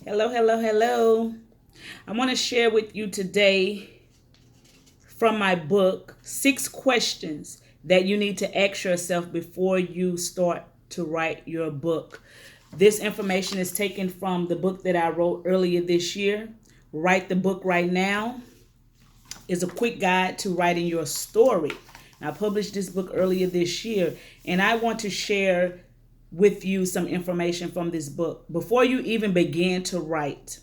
Hello, hello, hello. I want to share with you today from my book 6 questions that you need to ask yourself before you start to write your book. This information is taken from the book that I wrote earlier this year. Write the book right now is a quick guide to writing your story. I published this book earlier this year, and I want to share with you some information from this book. Before you even begin to write,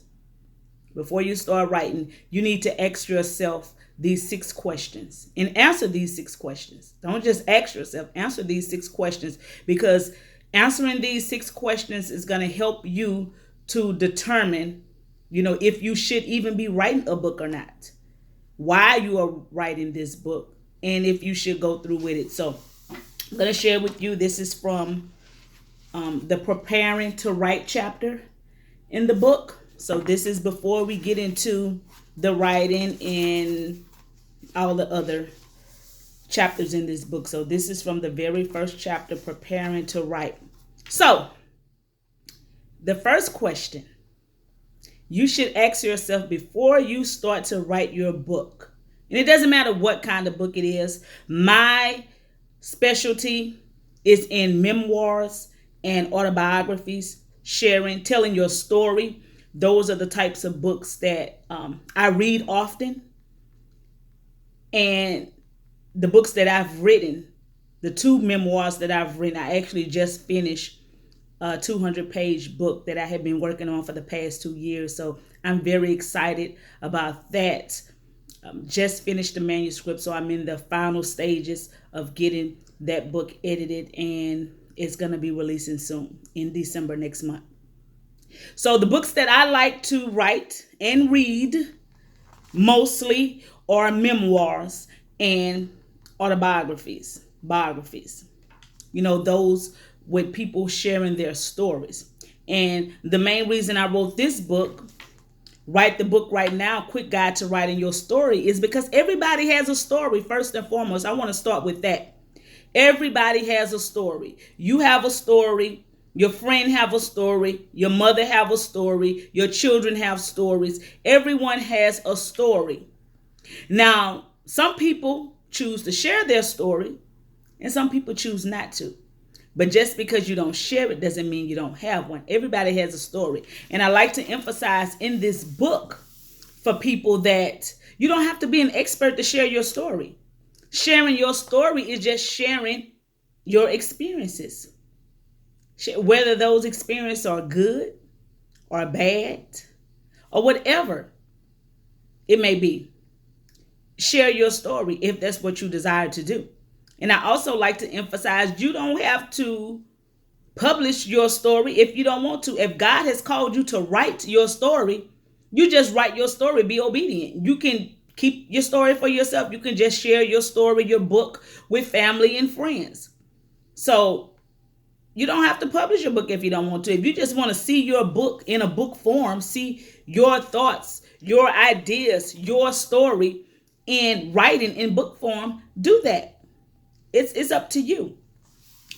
before you start writing, you need to ask yourself these 6 questions and answer these 6 questions. Don't just ask yourself, answer these 6 questions, because answering these 6 questions is going to help you to determine, if you should even be writing a book or not, why you are writing this book, and if you should go through with it. So I'm going to share with you, this is from the preparing to write chapter in the book. So this is before we get into the writing and all the other chapters in this book. So this is from the very first chapter, preparing to write. So the first question you should ask yourself before you start to write your book, and it doesn't matter what kind of book it is. My specialty is in memoirs and autobiographies, telling your story. Those are the types of books that I read often. And the books that I've written, the 2 memoirs that I've written, I actually just finished a 200-page book that I have been working on for the past 2 years. So I'm very excited about that. Just finished the manuscript, so I'm in the final stages of getting that book edited, and it's going to be releasing soon in December next month. So the books that I like to write and read mostly are memoirs and autobiographies, biographies. Those with people sharing their stories. And the main reason I wrote this book, Write the Book Right Now, Quick Guide to Writing Your Story, is because everybody has a story. First and foremost, I want to start with that. Everybody has a story. You have a story. Your friend have a story. Your mother have a story. Your children have stories. Everyone has a story. Now, some people choose to share their story, and some people choose not to. But just because you don't share it doesn't mean you don't have one. Everybody has a story. And I like to emphasize in this book for people that you don't have to be an expert to share your story. Sharing your story is just sharing your experiences. Whether those experiences are good or bad or whatever it may be. Share your story if that's what you desire to do. And I also like to emphasize, you don't have to publish your story if you don't want to. If God has called you to write your story, you just write your story. Be obedient. You can keep your story for yourself. You can just share your story, your book, with family and friends. So you don't have to publish your book if you don't want to. If you just want to see your book in a book form, see your thoughts, your ideas, your story in writing in book form, do that. It's up to you.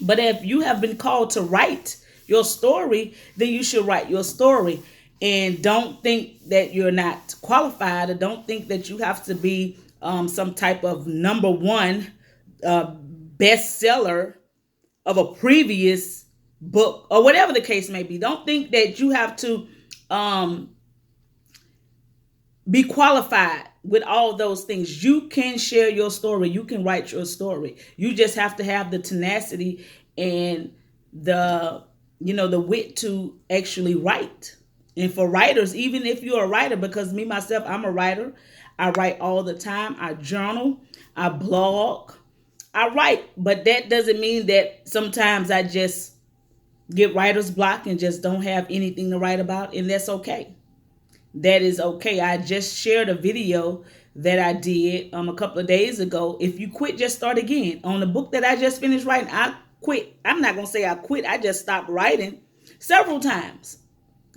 But if you have been called to write your story, then you should write your story. And don't think that you're not qualified, or don't think that you have to be some type of number one bestseller of a previous book, or whatever the case may be. Don't think that you have to be qualified with all those things. You can share your story. You can write your story. You just have to have the tenacity and the wit to actually write. And for writers, even if you're a writer, because me myself, I'm a writer. I write all the time. I journal. I blog. I write. But that doesn't mean that sometimes I just get writer's block and just don't have anything to write about. And that's okay. That is okay. I just shared a video that I did a couple of days ago. If you quit, just start again. On the book that I just finished writing, I quit. I'm not going to say I quit. I just stopped writing several times.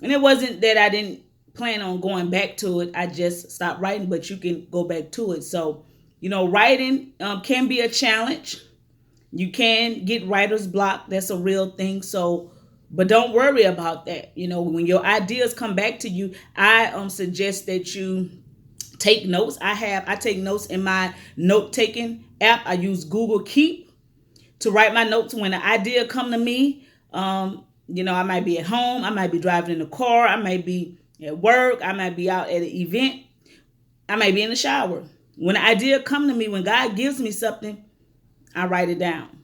And it wasn't that I didn't plan on going back to it. I just stopped writing, but you can go back to it. So, writing can be a challenge. You can get writer's block. That's a real thing. So But don't worry about that. When your ideas come back to you, I suggest that you take notes. I take notes in my note taking app. I use Google Keep to write my notes when an idea come to me. I might be at home, I might be driving in the car, I might be at work, I might be out at an event, I might be in the shower. When an idea come to me, when God gives me something, I write it down.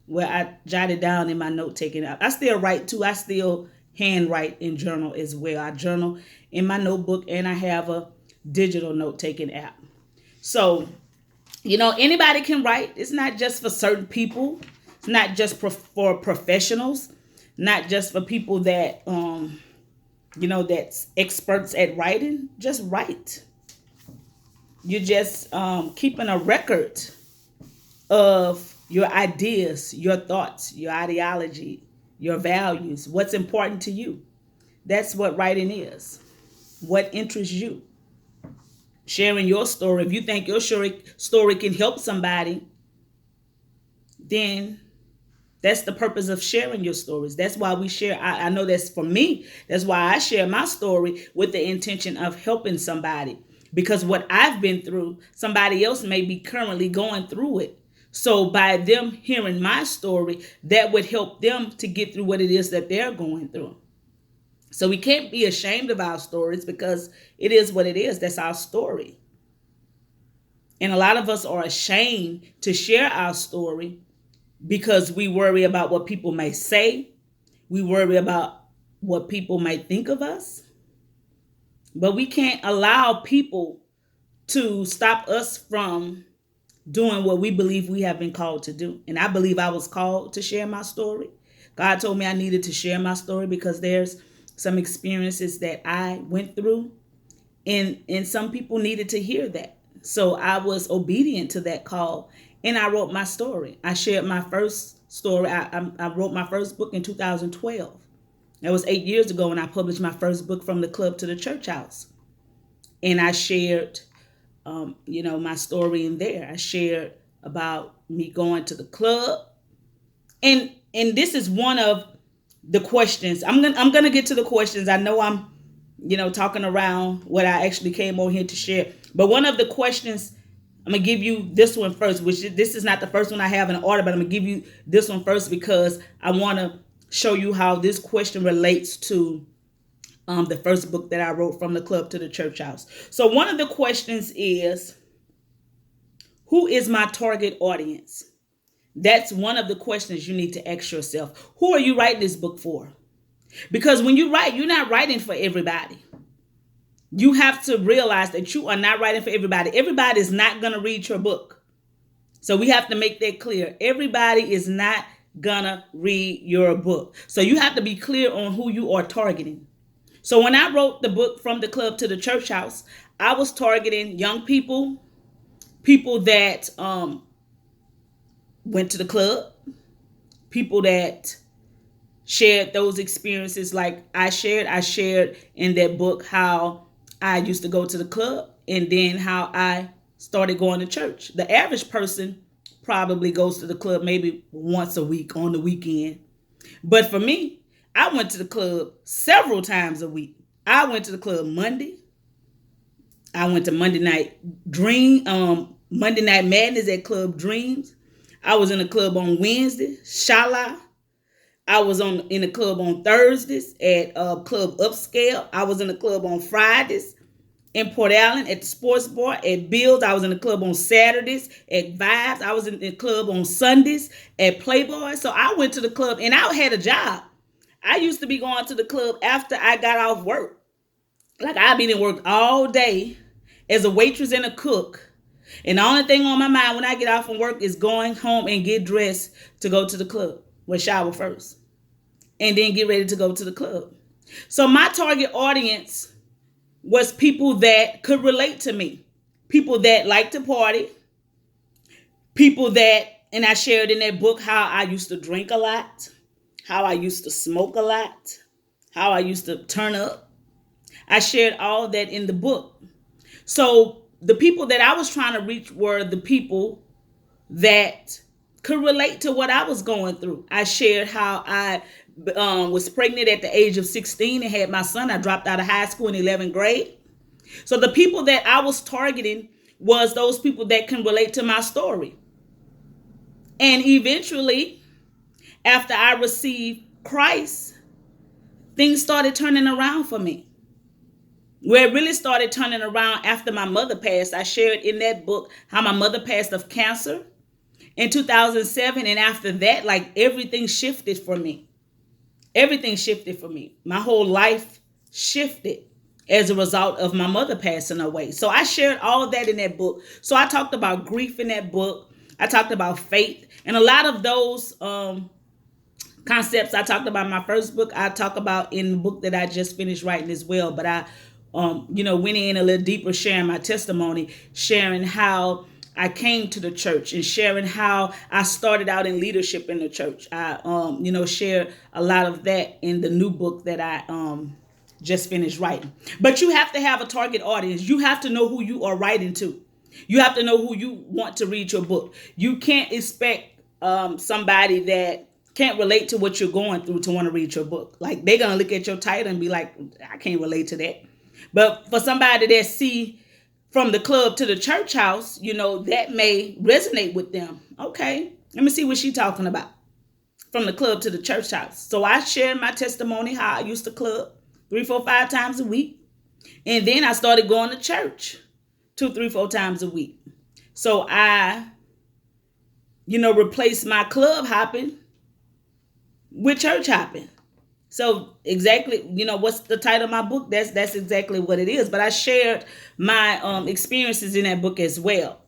Well, I jot it down in my note taking app. I still write too. I still handwrite in journal as well. I journal in my notebook, and I have a digital note taking app. So, anybody can write. It's not just for certain people. It's not just for professionals. Not just for people that that's experts at writing. Just write. You're just keeping a record of your ideas, your thoughts, your ideology, your values, what's important to you. That's what writing is. What interests you. Sharing your story. If you think your story can help somebody, then that's the purpose of sharing your stories. That's why we share. I know that's for me. That's why I share my story with the intention of helping somebody. Because what I've been through, somebody else may be currently going through it. So by them hearing my story, that would help them to get through what it is that they're going through. So we can't be ashamed of our stories because it is what it is. That's our story. And a lot of us are ashamed to share our story because we worry about what people may say. We worry about what people might think of us. But we can't allow people to stop us from doing what we believe we have been called to do. And I believe I was called to share my story. God told me I needed to share my story because there's some experiences that I went through, and some people needed to hear that. So I was obedient to that call, and I wrote my story. I shared my first story. I wrote my first book in 2012. That was 8 years ago when I published my first book, From the Club to the Church House. And I shared my story in there. I shared about me going to the club. And this is one of the questions. I'm gonna get to the questions. I know I'm, talking around what I actually came over here to share. But one of the questions, I'm gonna give you this one first, which this is not the first one I have in order, but I'm gonna give you this one first because I wanna show you how this question relates to the first book that I wrote, From the Club to the Church House. So one of the questions is, who is my target audience? That's one of the questions you need to ask yourself. Who are you writing this book for? Because when you write, you're not writing for everybody. You have to realize that you are not writing for everybody. Everybody is not going to read your book. So we have to make that clear. Everybody is not going to read your book. So you have to be clear on who you are targeting. So when I wrote the book, From the Club to the Church House, I was targeting young people, people that went to the club, people that shared those experiences like I shared. I shared in that book how I used to go to the club and then how I started going to church. The average person probably goes to the club maybe once a week on the weekend. But for me, I went to the club several times a week. I went to the club Monday. I went to Monday Night Madness at Club Dreams. I was in the club on Wednesday, Shala. I was in the club on Thursdays at Club Upscale. I was in the club on Fridays in Port Allen at the Sports Bar at Bill's. I was in the club on Saturdays at Vibes. I was in the club on Sundays at Playboy. So I went to the club and I had a job. I used to be going to the club after I got off work. Like I've been in work all day as a waitress and a cook. And the only thing on my mind when I get off from work is going home and get dressed to go to the club. Well, shower first. And then get ready to go to the club. So my target audience was people that could relate to me. People that like to party. People that, and I shared in that book how I used to drink a lot. How I used to smoke a lot. How I used to turn up. I shared all that in the book. So the people that I was trying to reach were the people that could relate to what I was going through. I shared how I was pregnant at the age of 16 and had my son. I dropped out of high school in 11th grade. So the people that I was targeting was those people that can relate to my story. And eventually, after I received Christ, things started turning around for me. Where it really started turning around after my mother passed. I shared in that book how my mother passed of cancer in 2007. And after that, like, everything shifted for me. Everything shifted for me. My whole life shifted as a result of my mother passing away. So I shared all of that in that book. So I talked about grief in that book. I talked about faith. And a lot of those concepts I talked about in my first book, I talk about in the book that I just finished writing as well. But I went in a little deeper, sharing my testimony, sharing how I came to the church, and sharing how I started out in leadership in the church. I, share a lot of that in the new book that I just finished writing. But you have to have a target audience. You have to know who you are writing to. You have to know who you want to read your book. You can't expect somebody that can't relate to what you're going through to want to read your book. Like, they're going to look at your title and be like, I can't relate to that. But for somebody that see from the club to the church house, that may resonate with them. Okay, let me see what she's talking about. From the club to the church house. So I shared my testimony, how I used to club 3, 4, 5 times a week. And then I started going to church 2, 3, 4 times a week. So I, replaced my club hopping with church hopping. So exactly, what's the title of my book? That's exactly what it is. But I shared my experiences in that book as well.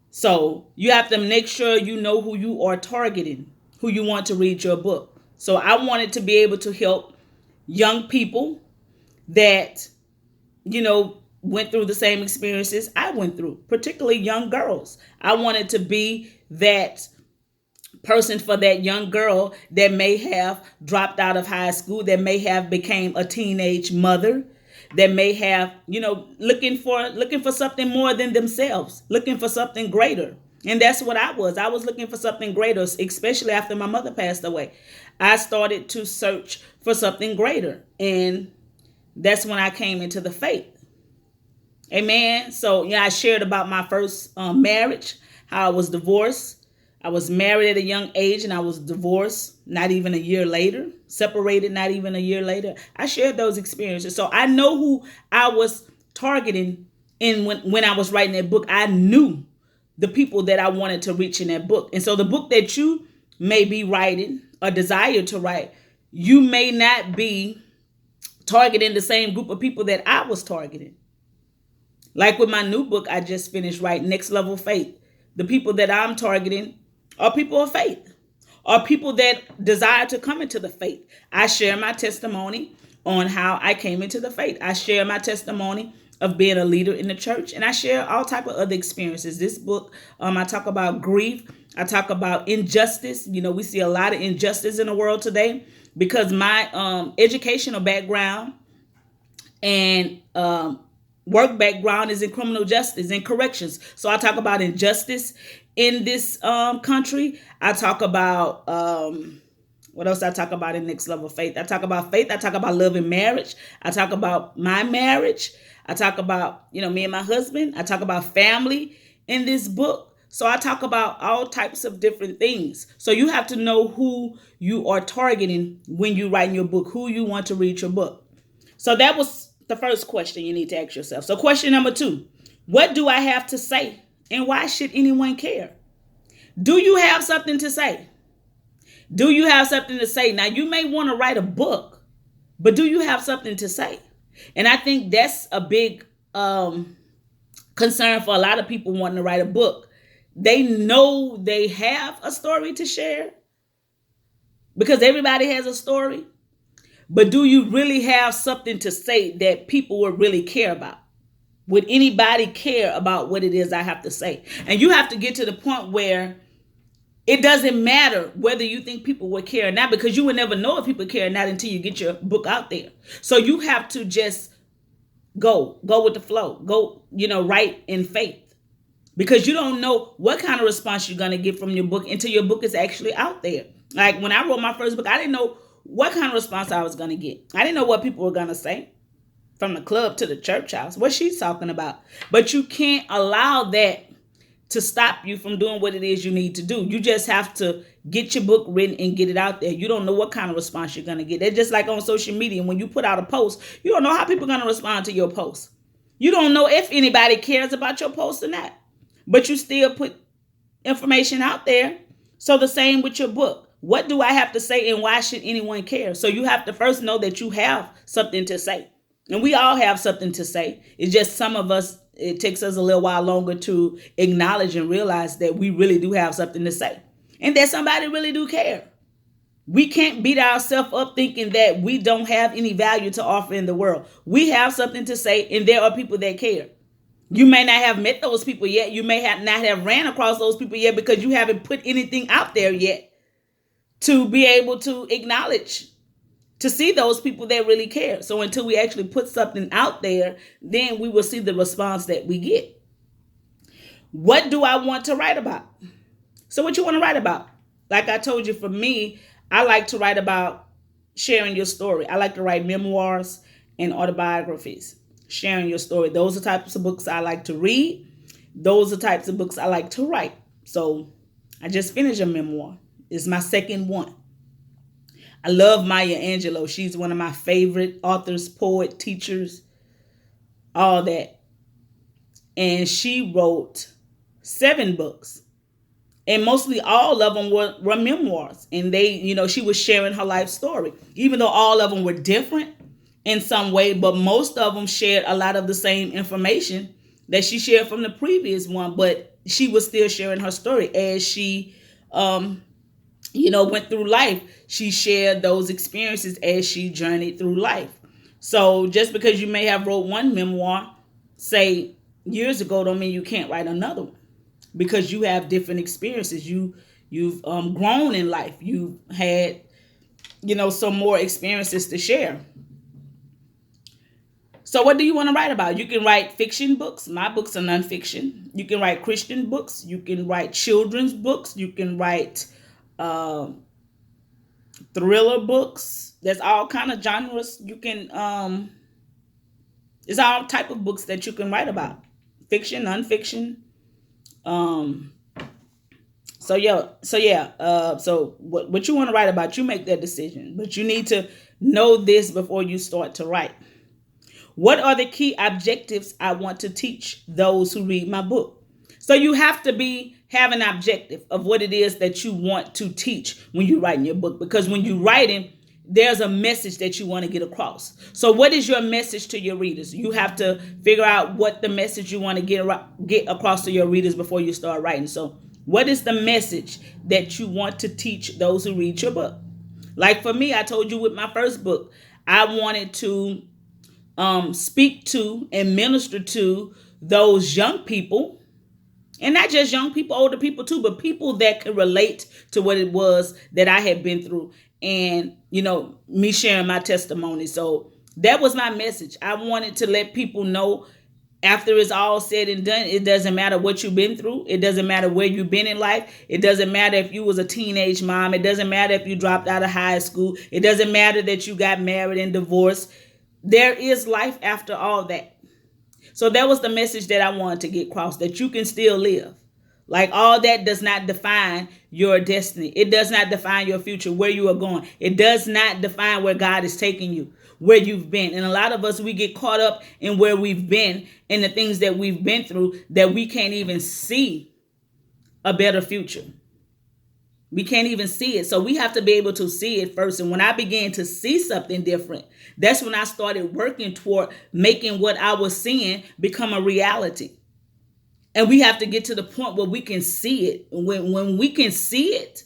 So you have to make sure you know who you are targeting, who you want to read your book. So I wanted to be able to help young people that, went through the same experiences I went through, particularly young girls. I wanted to be that person for that young girl that may have dropped out of high school, that may have became a teenage mother, that may have, looking for something more than themselves, looking for something greater. And that's what I was. I was looking for something greater, especially after my mother passed away. I started to search for something greater. And that's when I came into the faith. Amen. So, I shared about my first marriage, how I was divorced. I was married at a young age and I was divorced not even a year later, separated not even a year later. I shared those experiences. So I know who I was targeting when I was writing that book. I knew the people that I wanted to reach in that book. And so the book that you may be writing or desire to write, you may not be targeting the same group of people that I was targeting. Like with my new book I just finished writing, Next Level Faith. The people that I'm targeting are people of faith, are people that desire to come into the faith. I share my testimony on how I came into the faith. I share my testimony of being a leader in the church, and I share all type of other experiences. This book, I talk about grief. I talk about injustice. We see a lot of injustice in the world today because my educational background and work background is in criminal justice and corrections. So I talk about injustice in this country. I talk about what else I talk about in Next Level Faith. I talk about faith. I talk about love and marriage. I talk about my marriage. I talk about, me and my husband. I talk about family in this book. So I talk about all types of different things. So you have to know who you are targeting when you write your book, who you want to read your book. So that was the first question you need to ask yourself. So question number 2, what do I have to say and why should anyone care? Do you have something to say? Do you have something to say? Now you may want to write a book, but do you have something to say? And I think that's a big concern for a lot of people wanting to write a book. They know they have a story to share because everybody has a story. But do you really have something to say that people would really care about? Would anybody care about what it is I have to say? And you have to get to the point where it doesn't matter whether you think people would care or not, because you would never know if people care or not until you get your book out there. So you have to just go with the flow, go, write in faith, because you don't know what kind of response you're going to get from your book until your book is actually out there. Like when I wrote my first book, I didn't know what kind of response I was going to get. I didn't know what people were going to say, from the club to the church house. What she's talking about. But you can't allow that to stop you from doing what it is you need to do. You just have to get your book written and get it out there. You don't know what kind of response you're going to get. They're just like on social media. When you put out a post, you don't know how people are going to respond to your post. You don't know if anybody cares about your post or not. But you still put information out there. So the same with your book. What do I have to say and why should anyone care? So you have to first know that you have something to say. And we all have something to say. It's just some of us, it takes us a little while longer to acknowledge and realize that we really do have something to say. And that somebody really do care. We can't beat ourselves up thinking that we don't have any value to offer in the world. We have something to say, and there are people that care. You may not have met those people yet. You may not have ran across those people yet because you haven't put anything out there yet to be able to acknowledge, to see those people that really care. So until we actually put something out there, then we will see the response that we get. What do I want to write about? So what you want to write about? Like I told you, for me, I like to write about sharing your story. I like to write memoirs and autobiographies. Sharing your story. Those are types of books I like to read. Those are types of books I like to write. So I just finished a memoir. It's my second one. I love Maya Angelou. She's one of my favorite authors, poet, teachers, all that. And she wrote 7 books. And mostly all of them were memoirs. And she was sharing her life story. Even though all of them were different in some way, but most of them shared a lot of the same information that she shared from the previous one. But she was still sharing her story as she went through life. She shared those experiences as she journeyed through life. So just because you may have wrote one memoir, say years ago, don't mean you can't write another one, because you have different experiences. You've grown in life. You've had some more experiences to share. So what do you want to write about? You can write fiction books. My books are nonfiction. You can write Christian books. You can write children's books. You can write thriller books. There's all kind of genres. You can it's all type of books that you can write about. Fiction, nonfiction. So what you want to write about, you make that decision. But you need to know this before you start to write. What are the key objectives I want to teach those who read my book? So you have to have an objective of what it is that you want to teach when you write in your book. Because when you write it, there's a message that you want to get across. So what is your message to your readers? You have to figure out what the message you want to get across to your readers before you start writing. So what is the message that you want to teach those who read your book? Like for me, I told you with my first book, I wanted to speak to and minister to those young people, and not just young people, older people too, but people that could relate to what it was that I had been through, and me sharing my testimony. So that was my message. I wanted to let people know, after it's all said and done, it doesn't matter what you've been through. It doesn't matter where you've been in life. It doesn't matter if you was a teenage mom. It doesn't matter if you dropped out of high school. It doesn't matter that you got married and divorced. There is life after all that. So that was the message that I wanted to get across, that you can still live. Like, all that does not define your destiny. It does not define your future, where you are going. It does not define where God is taking you, where you've been. And a lot of us, we get caught up in where we've been and the things that we've been through, that we can't even see a better future. We can't even see it. So we have to be able to see it first. And when I began to see something different, that's when I started working toward making what I was seeing become a reality. And we have to get to the point where we can see it. When we can see it,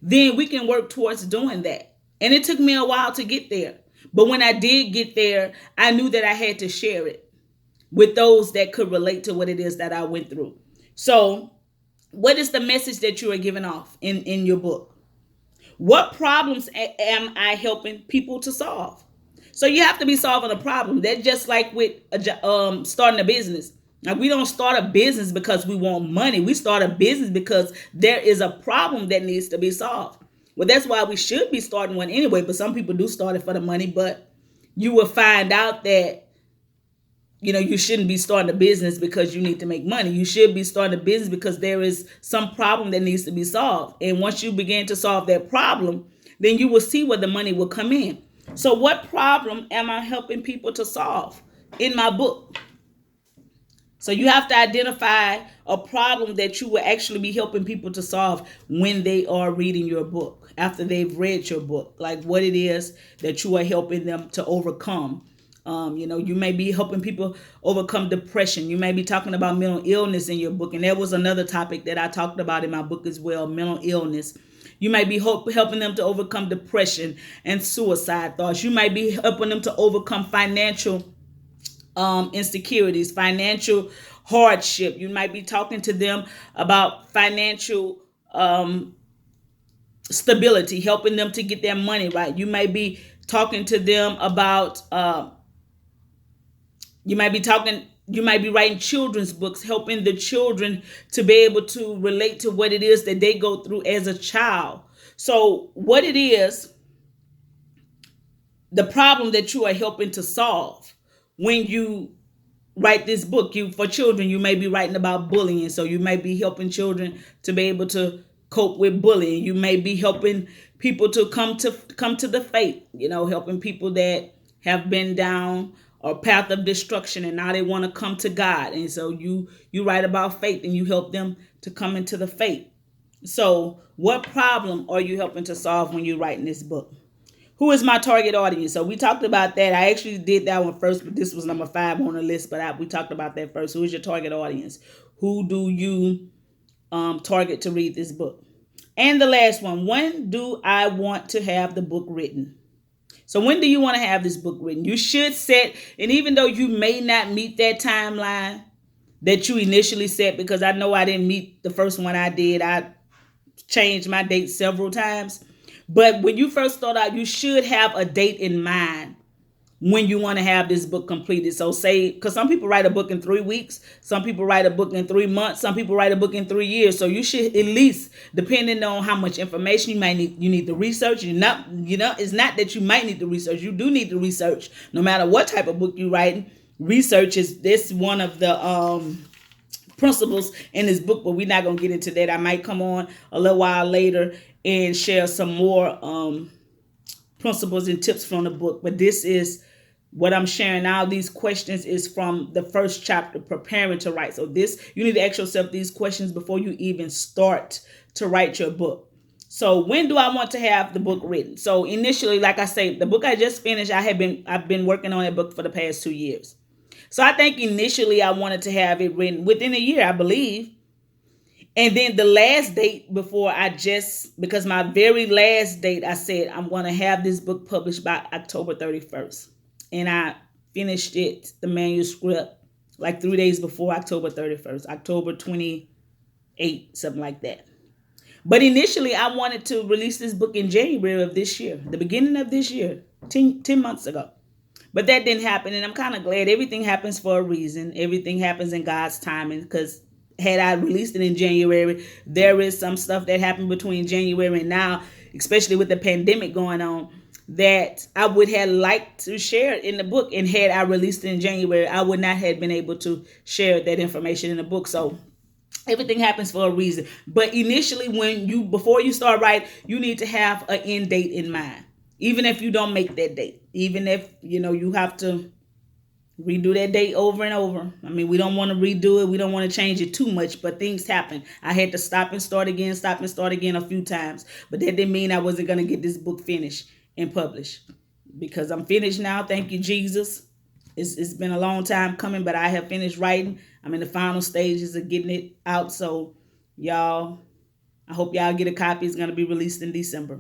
then we can work towards doing that. And it took me a while to get there. But when I did get there, I knew that I had to share it with those that could relate to what it is that I went through. So what is the message that you are giving off in your book? What problems am I helping people to solve? So you have to be solving a problem. That's just like with starting a business. Now, we don't start a business because we want money. We start a business because there is a problem that needs to be solved. Well, that's why we should be starting one anyway, but some people do start it for the money. But you will find out that, you shouldn't be starting a business because you need to make money. You should be starting a business because there is some problem that needs to be solved. And once you begin to solve that problem, then you will see where the money will come in. So what problem am I helping people to solve in my book? So you have to identify a problem that you will actually be helping people to solve when they are reading your book, after they've read your book, like what it is that you are helping them to overcome. You may be helping people overcome depression. You may be talking about mental illness in your book. And that was another topic that I talked about in my book as well, mental illness. You might be helping them to overcome depression and suicide thoughts. You might be helping them to overcome financial insecurities, financial hardship. You might be talking to them about financial stability, helping them to get their money right. You might be talking to them about, you might be writing children's books, helping the children to be able to relate to what it is that they go through as a child. So what it is, the problem that you are helping to solve when you write this book. For children, you may be writing about bullying, so you may be helping children to be able to cope with bullying. You may be helping people to come to the faith, helping people that have been down a path of destruction and now they want to come to God. And so you write about faith and you help them to come into the faith. So what problem are you helping to solve when you're writing this book? Who is my target audience? So we talked about that. I actually did that one first, but this was number 5 on the list. But we talked about that first. Who is your target audience? Who do you target to read this book? And the last one, when do I want to have the book written? So when do you want to have this book written? You should set, and even though you may not meet that timeline that you initially set, because I know I didn't meet the first one I did. I changed my date several times. But when you first start out, you should have a date in mind when you want to have this book completed. So say, because some people write a book in 3 weeks, some people write a book in 3 months, some people write a book in 3 years. So you should at least, depending on how much information you might need, you need to research. It's not that you might need to research. You do need to research. No matter what type of book you write, research is this one of the principles in this book, but we're not going to get into that. I might come on a little while later and share some more principles and tips from the book. But this is what I'm sharing now. These questions is from the first chapter, preparing to write. So you need to ask yourself these questions before you even start to write your book. So when do I want to have the book written? So initially, like I say, the book I just finished, I've been working on that book for the past 2 years. So I think initially I wanted to have it written within a year, I believe. And then the last date because my very last date, I said, I'm going to have this book published by October 31st. And I finished the manuscript, like 3 days before October 31st, October 28, something like that. But initially, I wanted to release this book in January of this year, the beginning of this year, 10 months ago. But that didn't happen. And I'm kind of glad. Everything happens for a reason. Everything happens in God's timing, because had I released it in January, there is some stuff that happened between January and now, especially with the pandemic going on, that I would have liked to share in the book. And had I released it in January, I would not have been able to share that information in the book. So everything happens for a reason. But initially, before you start writing, you need to have an end date in mind. Even if you don't make that date, even if, you have to redo that date over and over. I mean, we don't want to redo it. We don't want to change it too much, but things happen. I had to stop and start again a few times. But that didn't mean I wasn't going to get this book finished and published, because I'm finished now. Thank you, Jesus. It's been a long time coming, but I have finished writing. I'm in the final stages of getting it out. So y'all, I hope y'all get a copy. It's going to be released in December.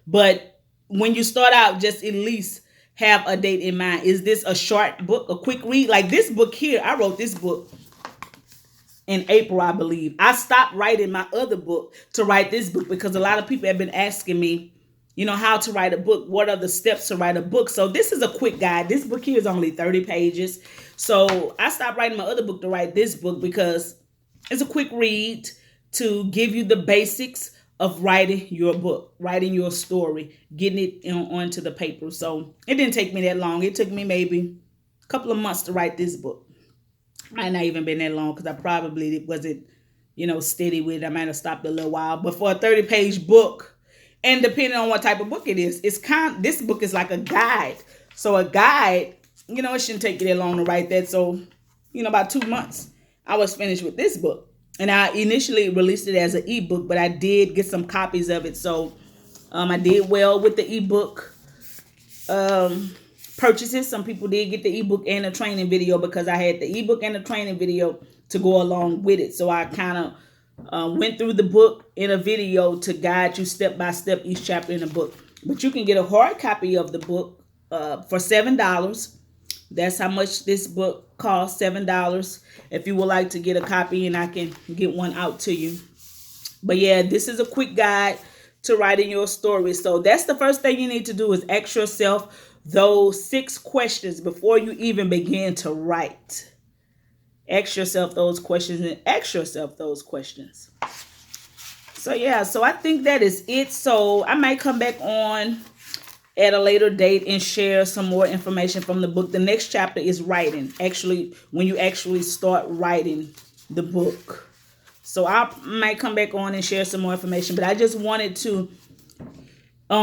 But when you start out, just at least have a date in mind. Is this a short book, a quick read? Like this book here, I wrote this book in April, I believe. I stopped writing my other book to write this book because a lot of people have been asking me, how to write a book. What are the steps to write a book? So this is a quick guide. This book here is only 30 pages. So I stopped writing my other book to write this book because it's a quick read to give you the basics of writing your book, writing your story, getting it onto the paper. So it didn't take me that long. It took me maybe a couple of months to write this book. Might not even been that long because I probably wasn't, steady with it. I might have stopped a little while. But for a 30-page book, and depending on what type of book it is, this book is like a guide. So a guide, it shouldn't take you that long to write that. So, about 2 months, I was finished with this book. And I initially released it as an ebook, but I did get some copies of it. So I did well with the ebook purchases. Some people did get the ebook and a training video because I had the ebook and the training video to go along with it. So I kind of went through the book in a video to guide you step by step each chapter in the book. But you can get a hard copy of the book for $7. That's how much this book costs, $7. If you would like to get a copy, and I can get one out to you. But yeah, this is a quick guide to writing your story. So that's the first thing you need to do is ask yourself those 6 questions before you even begin to write. Ask yourself those questions and ask yourself those questions. So yeah, so I think that is it. So I might come back on at a later date and share some more information from the book. The next chapter is writing. Actually, when you actually start writing the book. So I might come back on and share some more information. But I just wanted to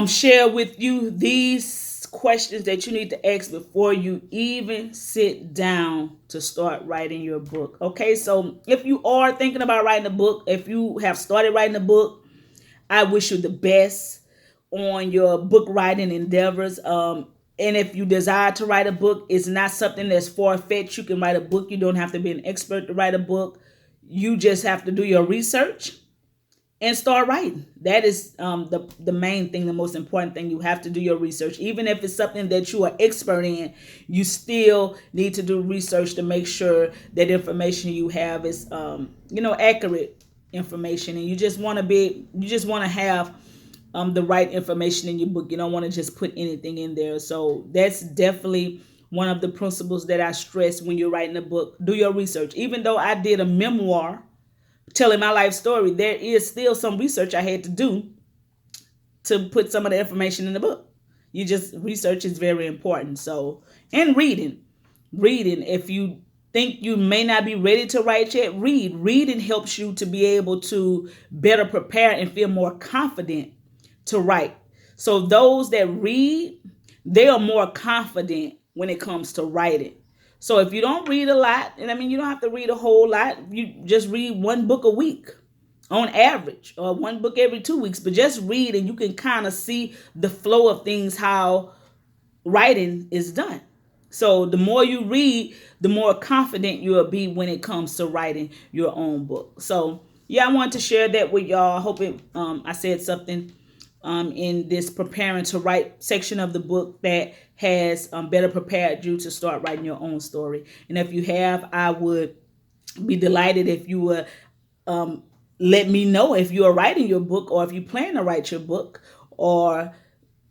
share with you these questions that you need to ask before you even sit down to start writing your book. Okay, so if you are thinking about writing a book, if you have started writing a book, I wish you the best on your book writing endeavors. And if you desire to write a book, it's not something that's far-fetched. You can write a book. You don't have to be an expert to write a book. You just have to do your research and start writing. That is the main thing, the most important thing. You have to do your research. Even if it's something that you are expert in, you still need to do research to make sure that information you have is accurate information. And you just want to have the right information in your book. You don't want to just put anything in there. So that's definitely one of the principles that I stress when you're writing a book. Do your research. Even though I did a memoir telling my life story, there is still some research I had to do to put some of the information in the book. Research is very important. So, and reading, if you think you may not be ready to write yet, reading helps you to be able to better prepare and feel more confident to write. So those that read, they are more confident when it comes to writing. So if you don't read a lot, and you don't have to read a whole lot, you just read one book a week on average, or one book every 2 weeks, but just read and you can kind of see the flow of things, how writing is done. So the more you read, the more confident you'll be when it comes to writing your own book. So yeah, I wanted to share that with y'all. I hope I said something in this preparing to write section of the book that has better prepared you to start writing your own story. And if you have, I would be delighted if you would let me know if you are writing your book, or if you plan to write your book, or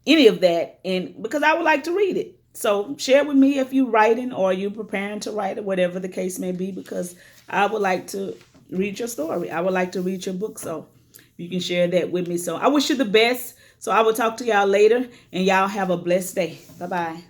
any of that, and because I would like to read it. So share with me if you're writing or you're preparing to write it, whatever the case may be, because I would like to read your story. I would like to read your book. So you can share that with me. So I wish you the best. So I will talk to y'all later, and y'all have a blessed day. Bye-bye.